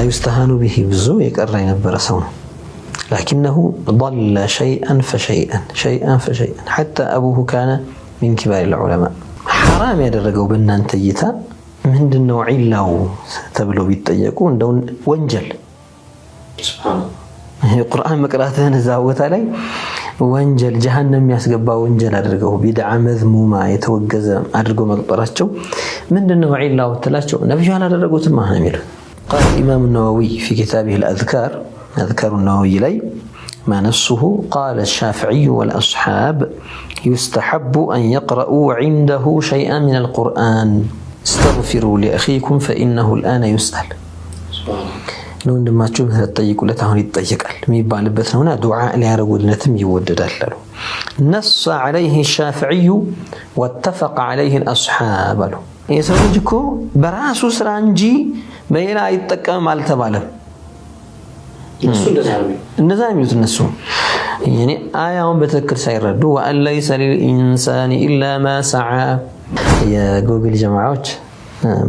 يستهان به ብዙ የቀራ የነበረ ሰው ነው لكنه ضل شيئا فشيئا حتى أبوه كان من كبار العلماء حرام ያደረገው በእናንተ እይታ ምንድነው ዒላው ተብሎ ቢጠየቁ እንደው ወንጀል ቁርአን መቅራትህን እዛው ቦታ ላይ ወንጀል ጀሃነም የሚያስገባ ወንጀል አድርገው ቢድዓ መዝሙማ የተወገዘ አድርገው መቅጠራቸው ምንድነው ዒላው ተላቸው ነብዩ አላደረጉትም ማህሚል قال الإمام النووي في كتابه الأذكار أذكار النووي لي ما نفسه قال الشافعي والأصحاب يستحب أن يقرأوا عنده شيئا من القرآن استغفروا لأخيكم فإنه الآن يسأل لو عندما تشوف تطيقوا لتهون يتطيقال ميبالبت هنا دعاء ليارغوا لنتم يوددال له نص عليه الشافعي واتفق عليه الأصحاب له يسوجكو براسو سرا እንጂ በሌላ አይጠቀም አልተባለም እንደዛ የሚሉት እነሱ يعني አያውን በትክክል ሳይረዱ وأن ليس للإنسان إلا ما سعى የጎግል ጀማዓዎች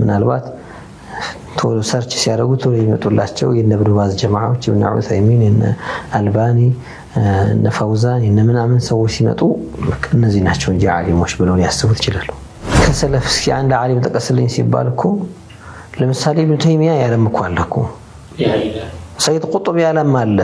ምናልባት ቶሎ ሰርች ሲያደርጉ ቶሎ ይመጡላቸው የነብሩ ባዝ ጀማዓዎች ኢብኑ ዑሰይሚን እና አልባኒ እና ፈውዛን እና ምናምን ሰዎች ሲመጡ እነዚህ ናቸው እንጂ ዓሊሞች ብለው ያስቡት ይችላሉ ከሰለፍ እስኪ አንድ ዓሊም ተቀስልኝ ሲባል እኮ ለምሳሌ ኢብኑ ተይሚያ ያለም እኮ አለ እኮ ሰይድ ቁጥብ ያለም አለ